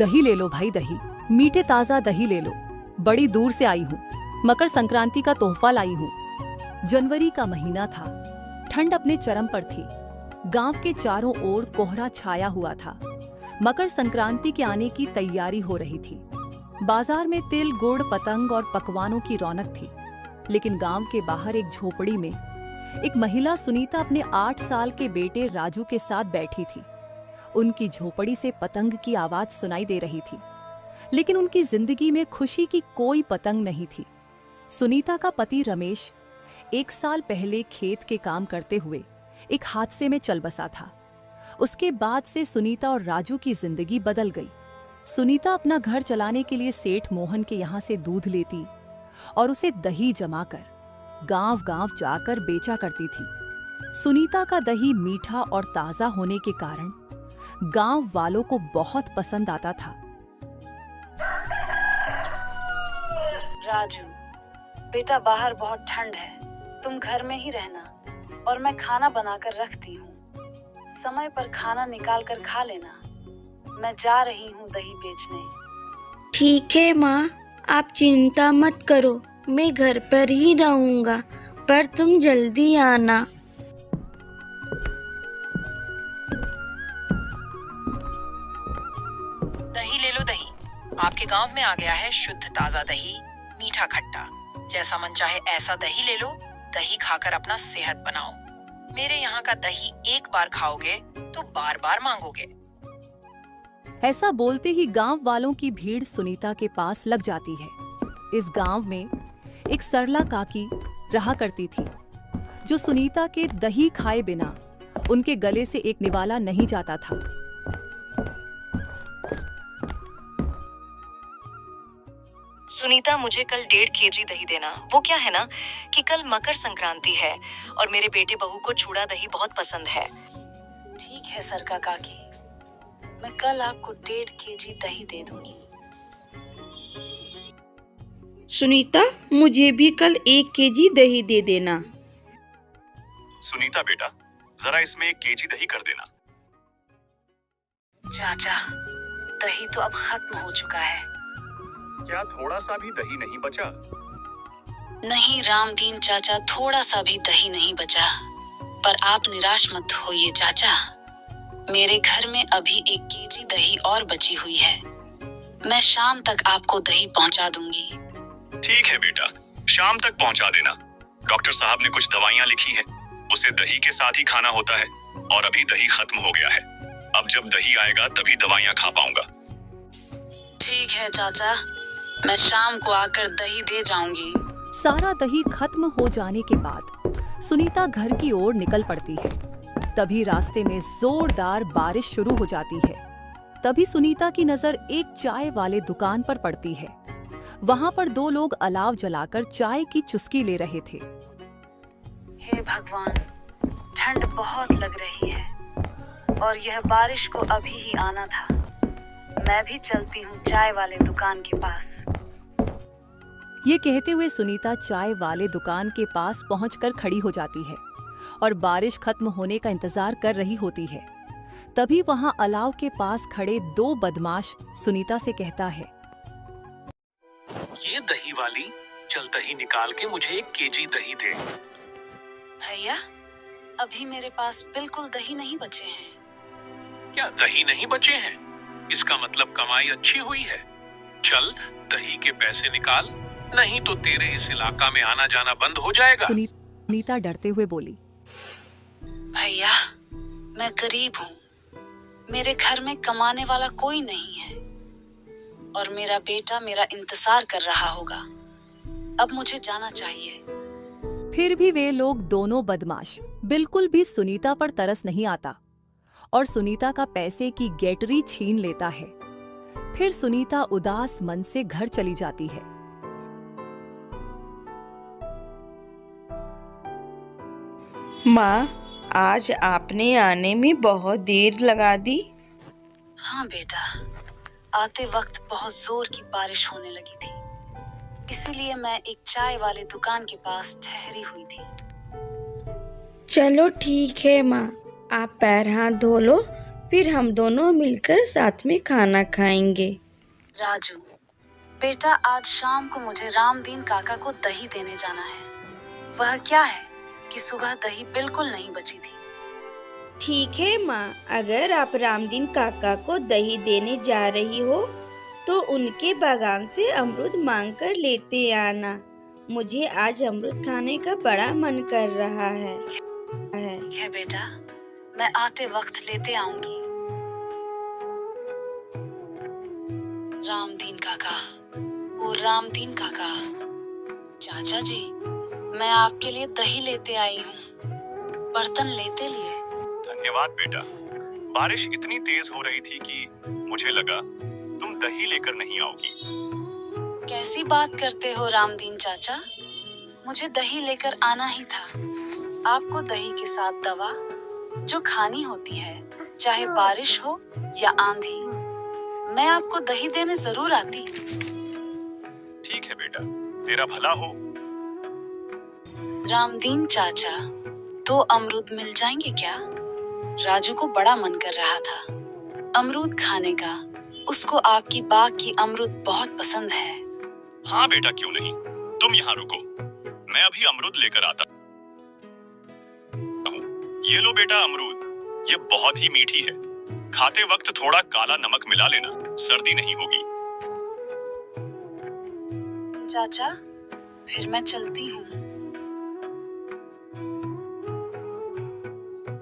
दही ले लो भाई, दही, मीठे ताजा दही ले लो। बड़ी दूर से आई हूँ, मकर संक्रांति का तोहफा लाई हूँ। जनवरी का महीना था, ठंड अपने चरम पर थी। गांव के चारों ओर कोहरा छाया हुआ था। मकर संक्रांति के आने की तैयारी हो रही थी। बाजार में तिल, गुड़, पतंग और पकवानों की रौनक थी। लेकिन गांव के बाहर एक झोपड़ी में एक महिला सुनीता अपने 8 साल के बेटे राजू के साथ बैठी थी। उनकी झोपड़ी से पतंग की आवाज सुनाई दे रही थी, लेकिन उनकी जिंदगी में खुशी की कोई पतंग नहीं थी। सुनीता का पति रमेश 1 साल पहले खेत के काम करते हुए एक हादसे में चल बसा था। उसके बाद से सुनीता और राजू की जिंदगी बदल गई। सुनीता अपना घर चलाने के लिए सेठ मोहन के यहाँ से दूध लेती और उसे दही जमाकर गांव-गांव जाकर बेचा करती थी। सुनीता का दही मीठा और ताजा होने के कारण गांव वालों को बहुत पसंद आता था। राजू, बेटा बाहर बहुत ठंड है, तुम घर में ही रहना और मैं खाना बनाकर रखती हूँ। समय पर खाना निकाल कर खा लेना। मैं जा रही हूँ दही बेचने। ठीक है माँ, आप चिंता मत करो, मैं घर पर ही रहूँगा, पर तुम जल्दी आना। दही ले लो, दही। आपके गांव में आ गया है शुद्ध ताजा दही, मीठा खट्टा। जैसा मन चाहे ऐसा दही ले लो। दही खाकर अपना सेहत बनाओ। मेरे यहाँ का दही एक बार खाओगे तो बार बार मांगोगे। ऐसा बोलते ही गांव वालों की भीड़ सुनीता के पास लग जाती है। इस गांव में एक सरला काकी रहा करती थी, जो सुनीता के दही खाए बिना उनके गले से एक निवाला नहीं जाता था। सुनीता, मुझे कल 1.5 केजी दही देना। वो क्या है ना कि कल मकर संक्रांति है और मेरे बेटे बहू को चूड़ा दही बहुत पसंद है। ठीक है सरका काकी, मैं कल आपको 1.5 केजी दही दे दूंगी। सुनीता, मुझे भी कल 1 केजी दही दे देना। सुनीता बेटा, जरा इसमें 1 केजी दही कर देना। चाचा, दही तो अब खत्म हो चुका है। क्या थोड़ा सा भी दही नहीं बचा? नहीं रामदीन चाचा, थोड़ा सा भी दही नहीं बचा। पर आप निराश मत होइए चाचा, मेरे घर में अभी 1 केजी दही और बची हुई है। मैं शाम तक आपको दही पहुंचा दूंगी। ठीक है बेटा, शाम तक पहुंचा देना। डॉक्टर साहब ने कुछ दवाइयाँ लिखी है, उसे दही के साथ ही खाना होता है और अभी दही खत्म हो गया है। अब जब दही आएगा तभी दवाइयाँ खा पाऊंगा। ठीक है चाचा, मैं शाम को आकर दही दे जाऊंगी। सारा दही खत्म हो जाने के बाद सुनीता घर की ओर निकल पड़ती है। तभी रास्ते में जोरदार बारिश शुरू हो जाती है। तभी सुनीता की नजर एक चाय वाले दुकान पर पड़ती है। वहां पर 2 लोग अलाव जलाकर चाय की चुस्की ले रहे थे। हे भगवान, ठंड बहुत लग रही है और यह बारिश को अभी ही आना था। मैं भी चलती हूँ चाय वाले दुकान के पास। ये कहते हुए सुनीता चाय वाले दुकान के पास पहुंचकर खड़ी हो जाती है और बारिश खत्म होने का इंतजार कर रही होती है। तभी वहां अलाव के पास खड़े 2 बदमाश सुनीता से कहता है, ये दही वाली, चल दही निकाल के मुझे 1 केजी दही दे। भैया, अभी मेरे पास बिल्कुल दही नहीं बचे हैं। क्या दही नहीं बचे हैं? इसका मतलब कमाई अच्छी हुई है। चल दही के पैसे निकाल, नहीं तो तेरे इस इलाका में आना जाना बंद हो जाएगा। सुनीता डरते हुए बोली, भैया, मैं गरीब हूँ, मेरे घर में कमाने वाला कोई नहीं है और मेरा बेटा मेरा इंतजार कर रहा होगा। अब मुझे जाना चाहिए। फिर भी वे लोग दोनों बदमाश बिल्कुल भी सुनीता पर तरस नहीं आता और सुनीता का पैसे की गेटरी छीन लेता है। फिर सुनीता उदास मन से घर चली जाती है। माँ, आज आपने आने में बहुत देर लगा दी। हाँ बेटा, आते वक्त बहुत जोर की बारिश होने लगी थी, इसीलिए मैं एक चाय वाले दुकान के पास ठहरी हुई थी। चलो ठीक है माँ, आप पैर हाथ धो लो, फिर हम दोनों मिलकर साथ में खाना खाएंगे। राजू, बेटा आज शाम को मुझे रामदीन काका को दही देने जाना है। वह क्या है कि सुबह दही बिल्कुल नहीं बची थी। ठीक है माँ, अगर आप रामदीन काका को दही देने जा रही हो तो उनके बागान से अमरूद मांग कर लेते आना। मुझे आज अमरूद खाने का बड़ा मन कर रहा है। ठीक है बेटा, मैं आते वक्त लेते आऊंगी। रामदीन काका, ओ रामदीन काका। चाचा जी, मैं आपके लिए दही लेते आई हूँ। बर्तन लेते लिए। धन्यवाद बेटा। बारिश इतनी तेज हो रही थी कि मुझे लगा तुम दही लेकर नहीं आओगी। कैसी बात करते हो रामदीन चाचा, मुझे दही लेकर आना ही था। आपको दही के साथ दवा जो खानी होती है, चाहे बारिश हो या आंधी, मैं आपको दही देने जरूर आती। ठीक है बेटा, तेरा भला हो। रामदीन चाचा, 2 अमरूद मिल जाएंगे क्या? राजू को बड़ा मन कर रहा था अमरूद खाने का। उसको आपकी बाग की अमरूद बहुत पसंद है। हाँ बेटा, क्यों नहीं। तुम यहाँ रुको, मैं अभी अमरूद लेकर आता हूँ। ये लो बेटा अमरूद, ये बहुत ही मीठी है। खाते वक्त थोड़ा काला नमक मिला लेना, सर्दी नहीं होगी। चाचा, फिर मैं चलती हूँ।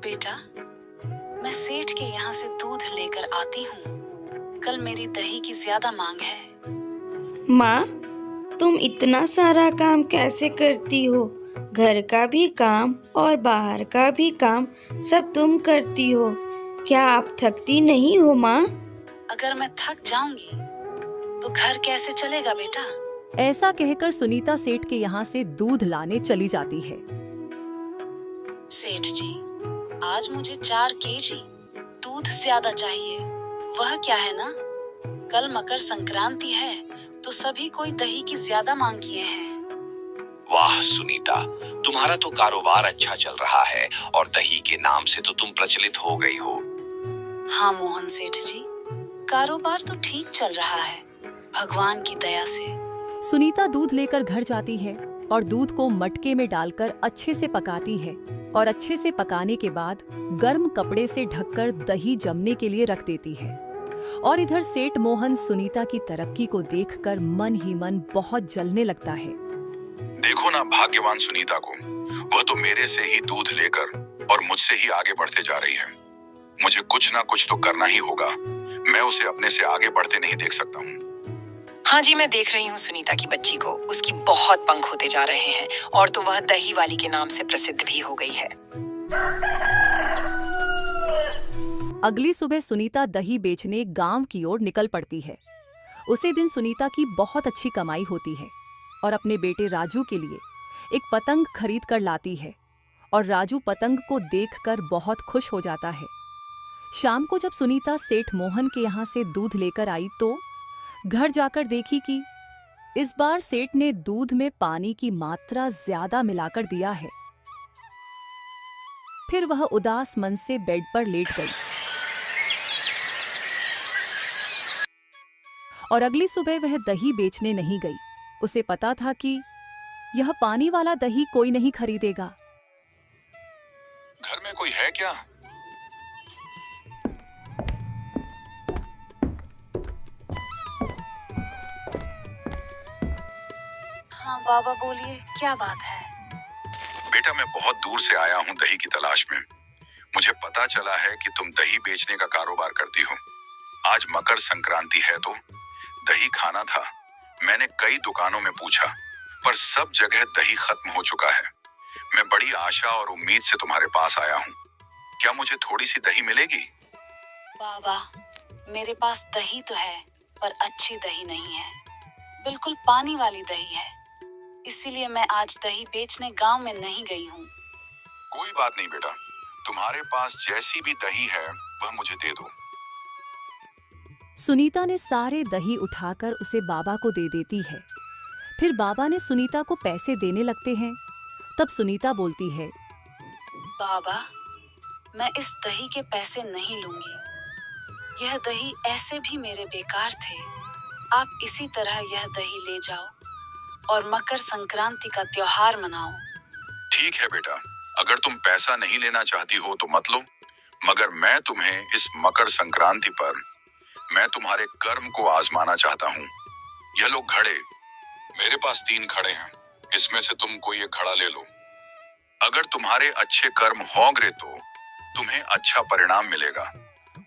बेटा, मैं सेठ के यहाँ से दूध लेकर आती हूँ। कल मेरी दही की ज्यादा मांग है। माँ, तुम इतना सारा काम कैसे करती हो? घर का भी काम और बाहर का भी काम सब तुम करती हो। क्या आप थकती नहीं हो माँ? अगर मैं थक जाऊंगी तो घर कैसे चलेगा बेटा? ऐसा कहकर सुनीता सेठ के यहाँ से दूध लाने चली जाती है। सेठ जी, आज मुझे 4 केजी दूध ज्यादा चाहिए। वह क्या है ना, कल मकर संक्रांति है तो सभी कोई दही की ज्यादा मांग किए हैं। वाह सुनीता, तुम्हारा तो कारोबार अच्छा चल रहा है और दही के नाम से तो तुम प्रचलित हो गई हो। हाँ मोहन सेठ जी, कारोबार तो ठीक चल रहा है भगवान की दया से। सुनीता दूध लेकर घर जाती है और दूध को मटके में डालकर अच्छे से पकाती है और अच्छे से पकाने के बाद गर्म कपड़े से ढककर दही जमने के लिए रख देती है। और इधर सेठ मोहन सुनीता की तरक्की को देखकर मन ही मन बहुत जलने लगता है। देखो ना भाग्यवान सुनीता को, वह तो मेरे से ही दूध लेकर और मुझसे ही आगे बढ़ते जा रही है। मुझे कुछ ना कुछ तो करना ही होगा। मैं उसे अपने से आगे बढ़ते नहीं देख सकता हूँ। हाँ जी, मैं देख रही हूँ सुनीता की बच्ची को। उसकी बहुत पंख होते जा रहे हैं और तो वह दही वाली के नाम से प्रसिद्ध भी हो गई है। अगली सुबह सुनीता दही बेचने गांव की ओर निकल पड़ती है। उसी दिन सुनीता की बहुत अच्छी कमाई होती है और अपने बेटे राजू के लिए एक पतंग खरीद कर लाती है और राजू पतंग को देखकर बहुत खुश हो जाता है। शाम को जब सुनीता सेठ मोहन के यहाँ से दूध लेकर आई तो घर जाकर देखी कि इस बार सेठ ने दूध में पानी की मात्रा ज्यादा मिलाकर दिया है। फिर वह उदास मन से बेड पर लेट गई और अगली सुबह वह दही बेचने नहीं गई। उसे पता था कि यह पानी वाला दही कोई नहीं खरीदेगा। घर में कोई है क्या? हाँ बाबा, बोलिए क्या बात है? बेटा, मैं बहुत दूर से आया हूँ दही की तलाश में। मुझे पता चला है कि तुम दही बेचने का कारोबार करती हो। आज मकर संक्रांति है तो दही खाना था। मैंने कई दुकानों में पूछा पर सब जगह दही खत्म हो चुका है। मैं बड़ी आशा और उम्मीद से तुम्हारे पास आया हूँ। क्या मुझे थोड़ी सी दही मिलेगी? बाबा, मेरे पास दही तो है पर अच्छी दही नहीं है। बिल्कुल पानी वाली दही है। इसीलिए मैं आज दही बेचने गांव में नहीं गई हूँ। कोई बात नहीं बेटा, तुम्हारे पास जैसी भी दही है वह मुझे दे दो। सुनीता ने सारे दही उठाकर उसे बाबा को दे देती है। फिर बाबा ने सुनीता को पैसे देने लगते हैं। तब सुनीता बोलती है, बाबा, मैं इस दही के पैसे नहीं लूंगी। यह दही ऐसे भी मेरे बेकार थे। आप इसी तरह यह दही ले जाओ और मकर संक्रांति का त्योहार मनाओ। ठीक है बेटा, अगर तुम पैसा नहीं लेना चाहती हो तो मत लो, मगर मैं तुम्हें इस मकर संक्रांति पर मैं तुम्हारे कर्म को आजमाना चाहता हूँ। यह लो घड़े, मेरे पास 3 घड़े हैं, इसमें से तुम कोई एक घड़ा ले लो। अगर तुम्हारे अच्छे कर्म होंगे तो तुम्हें अच्छा परिणाम मिलेगा,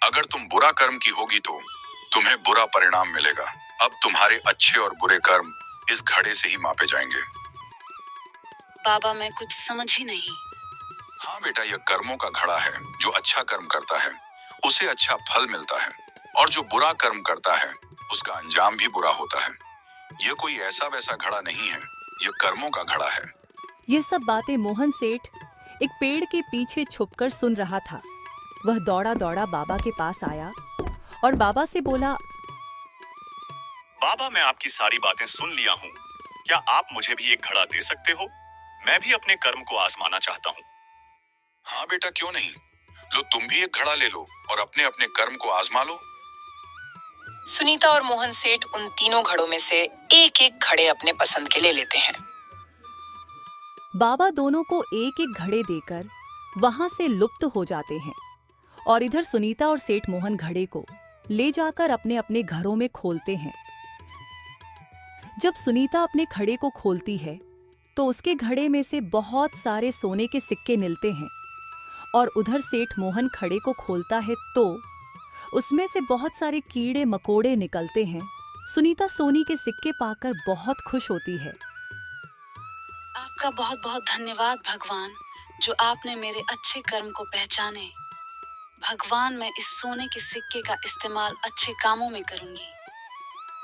अगर तुम बुरा कर्म की होगी तो तुम्हें बुरा परिणाम मिलेगा। अब तुम्हारे अच्छे और बुरे कर्म इस घड़े से ही मापे जाएंगे। बाबा, मैं कुछ समझ ही नहीं। हाँ बेटा, यह कर्मों का घड़ा है। जो अच्छा कर्म करता है उसे अच्छा फल मिलता है, और जो बुरा कर्म करता है उसका अंजाम भी बुरा होता है। यह कोई ऐसा वैसा घड़ा नहीं है, यह कर्मों का घड़ा है। यह सब बातें मोहन सेठ एक पेड़ के पीछे छुपकर सुन रहा था। वह दौड़ा दौड़ा बाबा के पास आया और बाबा से बोला, बाबा, मैं आपकी सारी बातें सुन लिया हूँ। क्या आप मुझे भी एक घड़ा दे सकते हो? मैं भी अपने कर्म को आजमाना चाहता हूँ। हाँ बेटा, क्यों नहीं। लो, तुम भी एक घड़ा ले लो और अपने अपने कर्म को आजमा लो। सुनीता और मोहन सेठ उन तीनों घड़ों में से एक एक घड़े अपने पसंद के ले लेते हैं। बाबा दोनों को एक एक घड़े देकर वहां से लुप्त हो जाते हैं और इधर सुनीता और सेठ मोहन घड़े को ले जाकर अपने अपने घरों में खोलते हैं। जब सुनीता अपने घड़े को खोलती है तो उसके घड़े में से बहुत सारे सोने के सिक्के मिलते हैं, और उधर सेठ मोहन घड़े को खोलता है तो उसमें से बहुत सारे कीड़े मकोड़े निकलते हैं। सुनीता सोने के सिक्के पाकर बहुत खुश होती है। आपका बहुत बहुत धन्यवाद भगवान, जो आपने मेरे अच्छे कर्म को पहचाने। भगवान, मैं इस सोने के सिक्के का इस्तेमाल अच्छे कामों में करूंगी।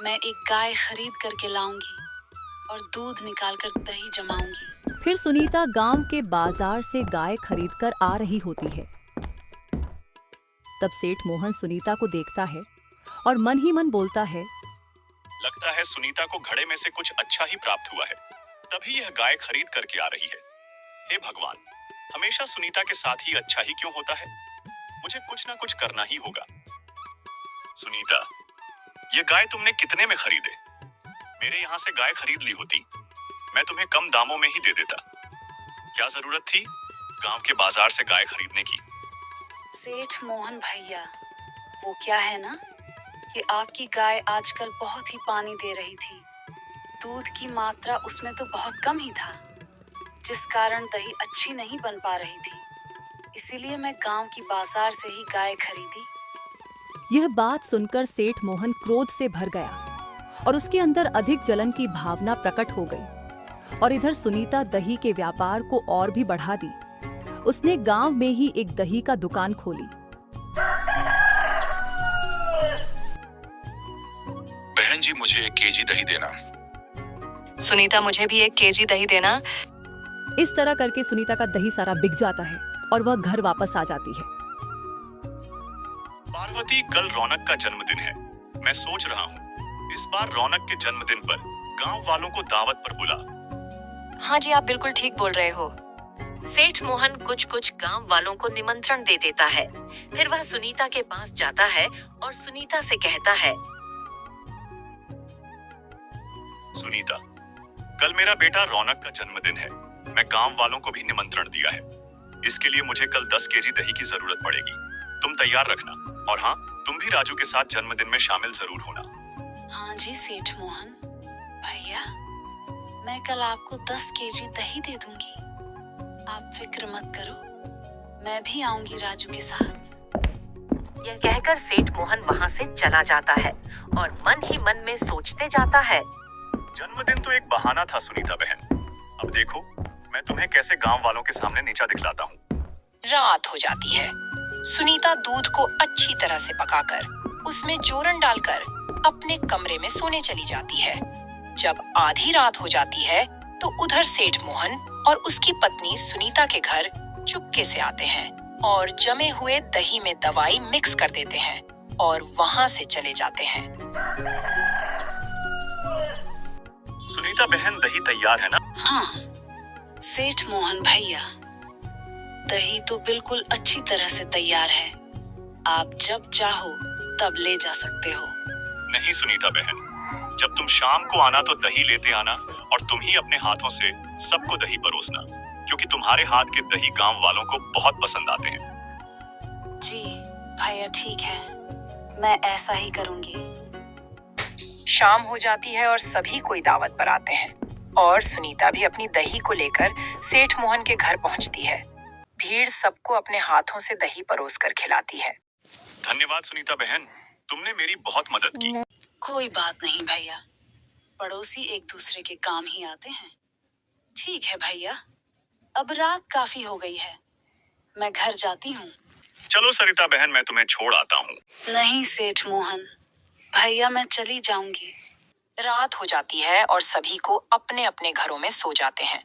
मैं एक गाय खरीद करके लाऊंगी और दूध निकालकर दही जमाऊंगी। फिर सुनीता गांव के बाजार से गाय खरीदकर आ रही होती है। तब सेठ मोहन सुनीता को देखता है और मन ही मन बोलता है, लगता है सुनीता को घड़े में से कुछ अच्छा ही प्राप्त हुआ है, तभी यह गाय खरीद करके आ रही है। हे भगवान, हमेशा सुनीता के साथ ही अच्छा ही क्यों होता है? मुझे कुछ ना कुछ करना ही होगा। सुनीता, ये गाय तुमने कितने में खरीदे? मेरे यहाँ से गाय खरीद ली होती, मैं तुम्हें कम दामों में ही दे देता। क्या जरूरत थी गांव के बाजार से गाय खरीदने की? सेठ मोहन भैया, वो क्या है ना कि आपकी गाय आजकल बहुत ही पानी दे रही थी। दूध की मात्रा उसमें तो बहुत कम ही था, जिस कारण दही अच्छी नहीं बन पा रही थी। इसीलिए मैं गांव की बाजार से ही गाय खरीदी। यह बात सुनकर सेठ मोहन क्रोध से भर गया और उसके अंदर अधिक जलन की भावना प्रकट हो गई। और इधर सुनीता दही के व्यापार को और भी बढ़ा दी। उसने गांव में ही एक दही का दुकान खोली। बहन जी, मुझे 1 केजी दही देना। सुनीता, मुझे भी 1 केजी दही देना। इस तरह करके सुनीता का दही सारा बिक जाता है और वह घर वापस आ जाती है। पार्वती, कल रौनक का जन्मदिन है। मैं सोच रहा हूँ इस बार रौनक के जन्मदिन पर गांव वालों को दावत पर बुला। हाँ जी, आप बिल्कुल ठीक बोल रहे हो। सेठ मोहन कुछ कुछ गांव वालों को निमंत्रण दे देता है। फिर वह सुनीता के पास जाता है और सुनीता से कहता है, सुनीता, कल मेरा बेटा रौनक का जन्मदिन है। मैं गांव वालों को भी निमंत्रण दिया है। इसके लिए मुझे कल 10 केजी दही की जरूरत पड़ेगी। तुम तैयार रखना, और हाँ, तुम भी राजू के साथ जन्मदिन में शामिल जरूर होना। हाँ जी सेठ मोहन भैया, मैं कल आपको 10 केजी दही दे दूंगी। आप फिक्र मत करो, मैं भी आऊंगी राजू के साथ। यह कहकर सेठ मोहन वहाँ से चला जाता है और मन ही मन में सोचते जाता है, जन्मदिन तो एक बहाना था सुनीता बहन। अब देखो मैं तुम्हें कैसे गांव वालों के सामने नीचा दिखलाता हूँ। रात हो जाती है। सुनीता दूध को अच्छी तरह से पकाकर उसमें जोरन डालकर अपने कमरे में सोने चली जाती है। जब आधी रात हो जाती है तो उधर सेठ मोहन और उसकी पत्नी सुनीता के घर चुपके से आते हैं और जमे हुए दही में दवाई मिक्स कर देते हैं और वहाँ से चले जाते हैं। सुनीता बहन, दही तैयार है ना? हाँ सेठ मोहन भैया, दही तो बिल्कुल अच्छी तरह से तैयार है। आप जब चाहो तब ले जा सकते हो। नहीं सुनीता बहन, जब तुम शाम को आना तो दही लेते आना और तुम ही अपने हाथों से सबको दही परोसना, क्योंकि तुम्हारे हाथ के दही गांव वालों को बहुत पसंद आते हैं। जी भैया ठीक है, मैं ऐसा ही करूंगी। शाम हो जाती है और सभी कोई दावत पर आते हैं और सुनीता भी अपनी दही को लेकर सेठ मोहन के घर पहुंचती है। भीड़ सबको अपने हाथों से दही परोस कर खिलाती है। धन्यवाद सुनीता बहन, तुमने मेरी बहुत मदद की। कोई बात नहीं भैया, पड़ोसी एक दूसरे के काम ही आते हैं। ठीक है भैया, अब रात काफी हो गई है, मैं घर जाती हूँ। चलो सरिता बहन, मैं तुम्हें छोड़ आता हूँ। नहीं सेठ मोहन भैया, मैं चली जाऊंगी। रात हो जाती है और सभी को अपने अपने घरों में सो जाते हैं।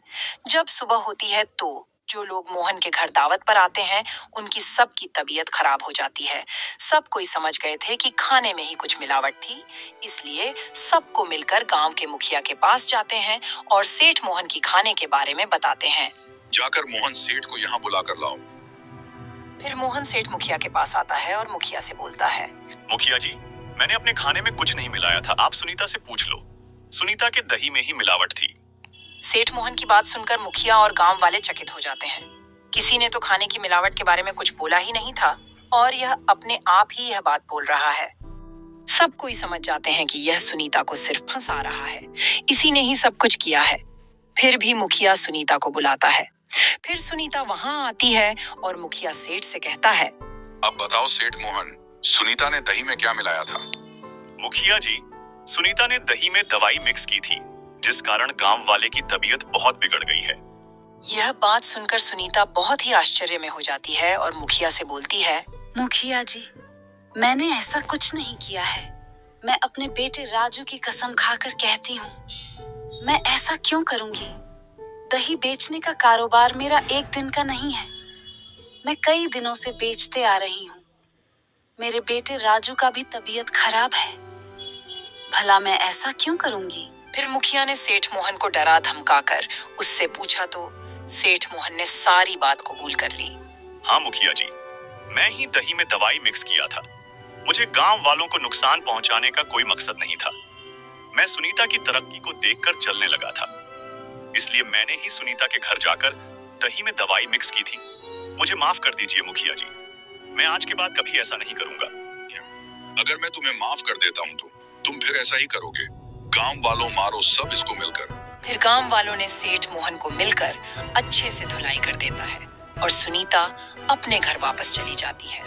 जब सुबह होती है तो जो लोग मोहन के घर दावत पर आते हैं उनकी सबकी तबीयत खराब हो जाती है। सब कोई समझ गए थे कि खाने में ही कुछ मिलावट थी, इसलिए सबको मिलकर गांव के मुखिया के पास जाते हैं और सेठ मोहन की खाने के बारे में बताते हैं। जाकर मोहन सेठ को यहाँ बुला कर लाओ। फिर मोहन सेठ मुखिया के पास आता है और मुखिया से बोलता है, मुखिया जी, मैंने अपने खाने में कुछ नहीं मिलाया था, आप सुनीता से पूछ लो। सुनीता के दही में ही मिलावट थी। सेठ मोहन की बात सुनकर मुखिया और गांव वाले चकित हो जाते हैं। किसी ने तो खाने की मिलावट के बारे में कुछ बोला ही नहीं था और यह अपने आप ही यह बात बोल रहा है। सब कोई समझ जाते हैं कि यह सुनीता को सिर्फ फंसा रहा है, इसी ने ही सब कुछ किया है। फिर भी मुखिया सुनीता को बुलाता है। फिर सुनीता वहां आती है और मुखिया सेठ से कहता है, अब बताओ सेठ मोहन, सुनीता ने दही में क्या मिलाया था? मुखिया जी, सुनीता ने दही में दवाई मिक्स की थी, जिस कारण गांव वाले की तबीयत बहुत बिगड़ गई है। यह बात सुनकर सुनीता बहुत ही आश्चर्य में हो जाती है और मुखिया से बोलती है, मुखिया जी, मैंने ऐसा कुछ नहीं किया है। मैं अपने बेटे राजू की कसम खाकर कहती हूँ, मैं ऐसा क्यों करूंगी? दही बेचने का कारोबार मेरा एक दिन का नहीं है, मैं कई दिनों से बेचते आ रही हूँ। मेरे बेटे राजू का भी तबीयत खराब है, भला मैं ऐसा क्यों करूंगी? फिर मुखिया ने सेठ मोहन को डरा धमकाकर उससे पूछा तो सेठ मोहन ने सारी बात कबूल कर ली। हाँ मुखिया जी, मैं ही दही में दवाई मिक्स किया था। मुझे गांव वालों को नुकसान पहुंचाने का कोई मकसद नहीं था। मैं सुनीता की तरक्की को देखकर चलने लगा था, इसलिए मैंने ही सुनीता के घर जाकर दही में दवाई मिक्स की थी। मुझे माफ कर दीजिए मुखिया जी, मैं आज के बाद कभी ऐसा नहीं करूंगा। अगर मैं तुम्हें माफ कर देता हूँ तो तुम फिर ऐसा ही करोगे? गांव वालों मारो सब इसको मिलकर। फिर गांव वालों ने सेठ मोहन को मिलकर अच्छे से धुलाई कर देता है और सुनीता अपने घर वापस चली जाती है।